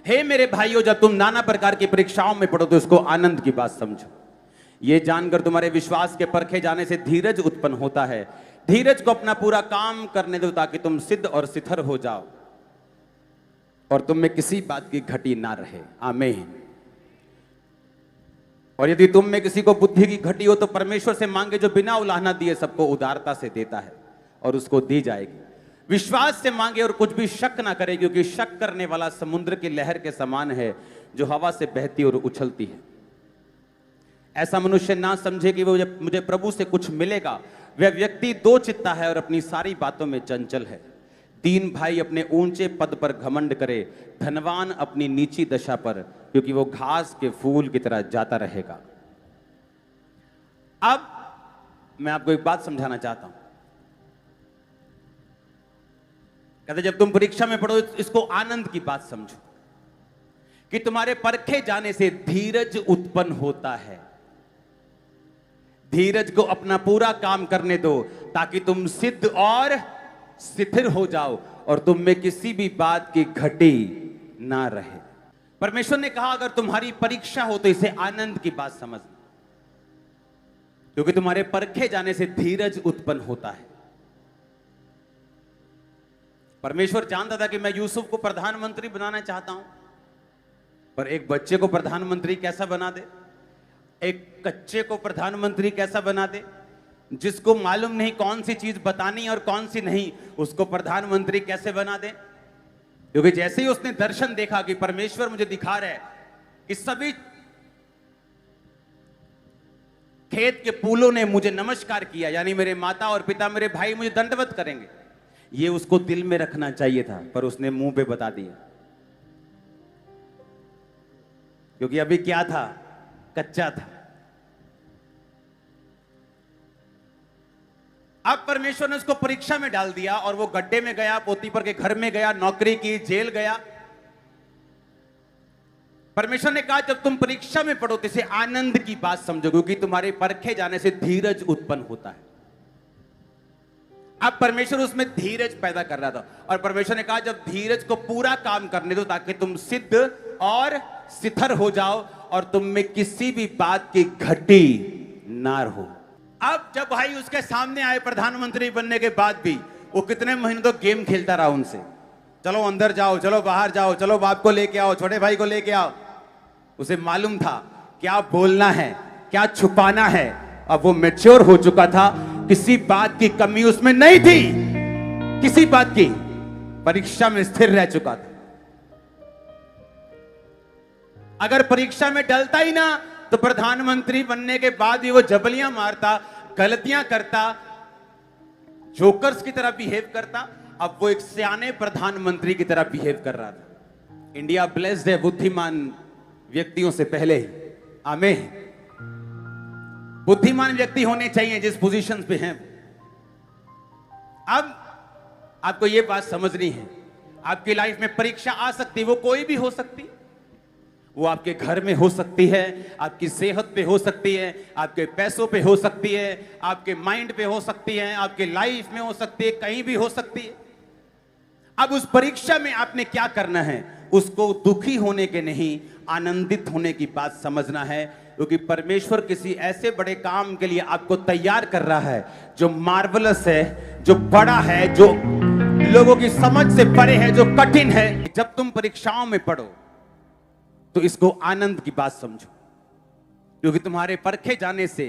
हे मेरे भाइयों, जब तुम नाना प्रकार की परीक्षाओं में पढ़ो तो इसको आनंद की बात समझो। ये जानकर तुम्हारे विश्वास के परखे जाने से धीरज उत्पन्न होता है। धीरज को अपना पूरा काम करने दो ताकि तुम सिद्ध और सिथर हो जाओ और तुम में किसी बात की घटी ना रहे। आमीन। और यदि तुम में किसी को बुद्धि की घटी हो तो परमेश्वर से मांगे, जो बिना उलाहना दिए सबको उदारता से देता है और उसको दी जाएगी। विश्वास से मांगे और कुछ भी शक ना करे, क्योंकि शक करने वाला समुद्र की लहर के समान है जो हवा से बहती और उछलती है। ऐसा मनुष्य ना समझे कि वो मुझे प्रभु से कुछ मिलेगा। वह व्यक्ति दो चित्ता है और अपनी सारी बातों में चंचल है। दीन भाई अपने ऊंचे पद पर घमंड करे, धनवान अपनी नीची दशा पर, क्योंकि वो घास के फूल की तरह जाता रहेगा। अब मैं आपको एक बात समझाना चाहता हूं। कहते जब तुम परीक्षा में पढ़ो इसको आनंद की बात समझो कि तुम्हारे परखे जाने से धीरज उत्पन्न होता है। धीरज को अपना पूरा काम करने दो ताकि तुम सिद्ध और स्थिर हो जाओ और तुम में किसी भी बात की घटी ना रहे। परमेश्वर ने कहा अगर तुम्हारी परीक्षा हो तो इसे आनंद की बात समझना, क्योंकि तुम्हारे परखे जाने से धीरज उत्पन्न होता है। परमेश्वर जानता था कि मैं यूसुफ को प्रधानमंत्री बनाना चाहता हूं, पर एक बच्चे को प्रधानमंत्री कैसा बना दे, एक कच्चे को प्रधानमंत्री कैसा बना दे, जिसको मालूम नहीं कौन सी चीज बतानी और कौन सी नहीं, उसको प्रधानमंत्री कैसे बना दे। क्योंकि जैसे ही उसने दर्शन देखा कि परमेश्वर मुझे दिखा रहा है कि सभी खेत के फूलों ने मुझे नमस्कार किया, यानी मेरे माता और पिता मेरे भाई मुझे दंडवत करेंगे, ये उसको दिल में रखना चाहिए था, पर उसने मुंह पे बता दिया। क्योंकि अभी क्या था, कच्चा था। अब परमेश्वर ने उसको परीक्षा में डाल दिया और वो गड्ढे में गया, पोतीपर के घर में गया, नौकरी की, जेल गया। परमेश्वर ने कहा जब तुम परीक्षा में पढ़ो तो इसे आनंद की बात समझो, क्योंकि तुम्हारे परखे जाने से धीरज उत्पन्न होता है। अब परमेश्वर उसमें धीरज पैदा कर रहा था और परमेश्वर ने कहा जब धीरज को पूरा काम करने दो ताकि तुम सिद्ध और स्थिर हो जाओ और तुम में किसी भी बात की घटी ना रहो। अब जब भाई उसके सामने आए प्रधानमंत्री बनने के बाद भी, वो कितने महीनों तो गेम खेलता रहा उनसे, चलो अंदर जाओ, चलो बाहर जाओ, चलो बाप को लेके आओ, छोटे भाई को लेके आओ। उसे मालूम था क्या बोलना है, क्या छुपाना है। अब वो मैच्योर हो चुका था, किसी बात की कमी उसमें नहीं थी, किसी बात की। परीक्षा में स्थिर रह चुका था। अगर परीक्षा में डलता ही ना तो प्रधानमंत्री बनने के बाद भी वो जबलियां मारता, गलतियां करता, जोकर्स की तरह बिहेव करता। अब वो एक सियाने प्रधानमंत्री की तरह बिहेव कर रहा था। इंडिया ब्लेस्ड है बुद्धिमान व्यक्तियों से पहले ही। आमीन। बुद्धिमान व्यक्ति होने चाहिए जिस पोजीशन पे हैं। अब आपको यह बात समझनी है, आपकी लाइफ में परीक्षा आ सकती है, वो कोई भी हो सकती। वो आपके घर में हो सकती है, आपकी सेहत पे हो सकती है, आपके पैसों पे हो सकती है, आपके माइंड पे हो सकती है, आपके लाइफ में हो सकती है, कहीं भी हो सकती है। अब उस परीक्षा में आपने क्या करना है, उसको दुखी होने के नहीं, आनंदित होने की बात समझना है। क्योंकि परमेश्वर किसी ऐसे बड़े काम के लिए आपको तैयार कर रहा है जो मार्वलस है, जो बड़ा है, जो लोगों की समझ से परे है, जो कठिन है। जब तुम परीक्षाओं में पढ़ो तो इसको आनंद की बात समझो, क्योंकि तुम्हारे परखे जाने से,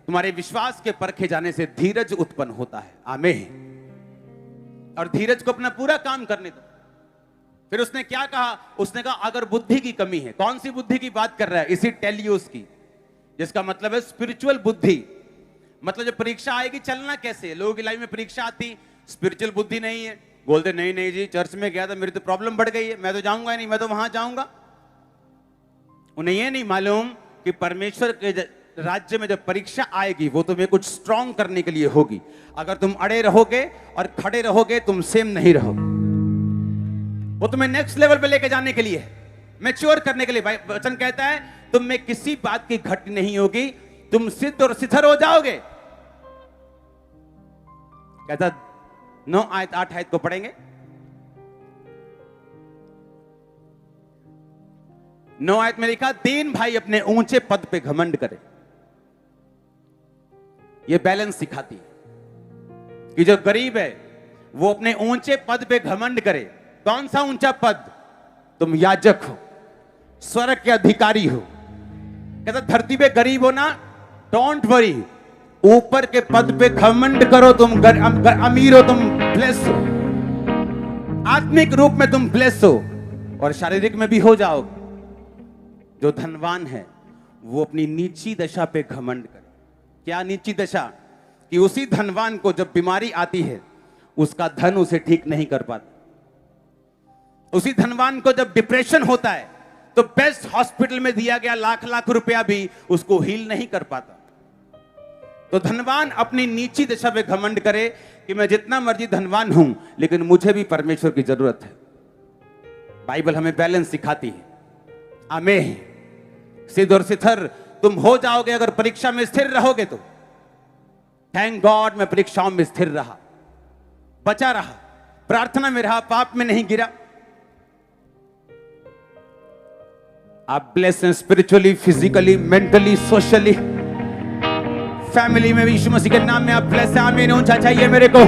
तुम्हारे विश्वास के परखे जाने से धीरज उत्पन्न होता है। आमीन। और धीरज को अपना पूरा काम करने दो। फिर उसने क्या कहा, उसने कहा अगर बुद्धि की कमी है। कौन सी बुद्धि की बात कर रहा है, इसी टेलियोस की, जिसका मतलब है स्पिरिचुअल बुद्धि। मतलब जब परीक्षा आएगी चलना कैसे, लोगों की लाइफ में परीक्षा आती, स्पिरिचुअल बुद्धि नहीं है, बोलते नहीं नहीं जी चर्च में गया था, मेरी तो प्रॉब्लम बढ़ गई है, मैं तो जाऊंगा नहीं, मैं तो वहां जाऊंगा। उन्हें यह नहीं मालूम कि परमेश्वर के राज्य में जब परीक्षा आएगी वो तुम्हें कुछ स्ट्रॉन्ग करने के लिए होगी। अगर तुम अड़े रहोगे और खड़े रहोगे तुम सेम नहीं रहोगे। वो तुम्हें नेक्स्ट लेवल पे लेके जाने के लिए है, मैच्योर करने के लिए। भाई वचन कहता है तुम में किसी बात की घटी नहीं होगी, तुम सिद्ध और स्थिर हो जाओगे। कहता 9 आयत 8 आयत को पढ़ेंगे। 9 आयत में लिखा, 3 भाई अपने ऊंचे पद पे घमंड करे। ये बैलेंस सिखाती है कि जो गरीब है वो अपने ऊंचे पद पे घमंड करे। कौन सा ऊंचा पद? तुम याजक हो, स्वर्ग के अधिकारी हो। कहता धरती पे गरीब हो ना, डोंट वरी, ऊपर के पद पे घमंड करो। तुम अमीर हो, तुम ब्लेस हो, आत्मिक रूप में तुम ब्लेस हो और शारीरिक में भी हो जाओगे। जो धनवान है वो अपनी नीची दशा पे घमंड करे। क्या नीची दशा? कि उसी धनवान को जब बीमारी आती है उसका धन उसे ठीक नहीं कर पाता। उसी धनवान को जब डिप्रेशन होता है तो बेस्ट हॉस्पिटल में दिया गया लाख लाख रुपया भी उसको हील नहीं कर पाता। तो धनवान अपनी नीची दशा पे घमंड करे कि मैं जितना मर्जी धनवान हूं लेकिन मुझे भी परमेश्वर की जरूरत है। बाइबल हमें बैलेंस सिखाती है। आमीन। सिद्ध और सिथर तुम हो जाओगे अगर परीक्षा में स्थिर रहोगे तो। थैंक गॉड मैं परीक्षाओं में स्थिर रहा, बचा रहा, प्रार्थना में रहा, पाप में नहीं गिरा। आप ब्लेस हैं spiritually, physically, mentally, socially, family में भी यीशु मसीह के नाम में आप ब्लेस हैं। आमीन। ऊंचा चाहिए मेरे को।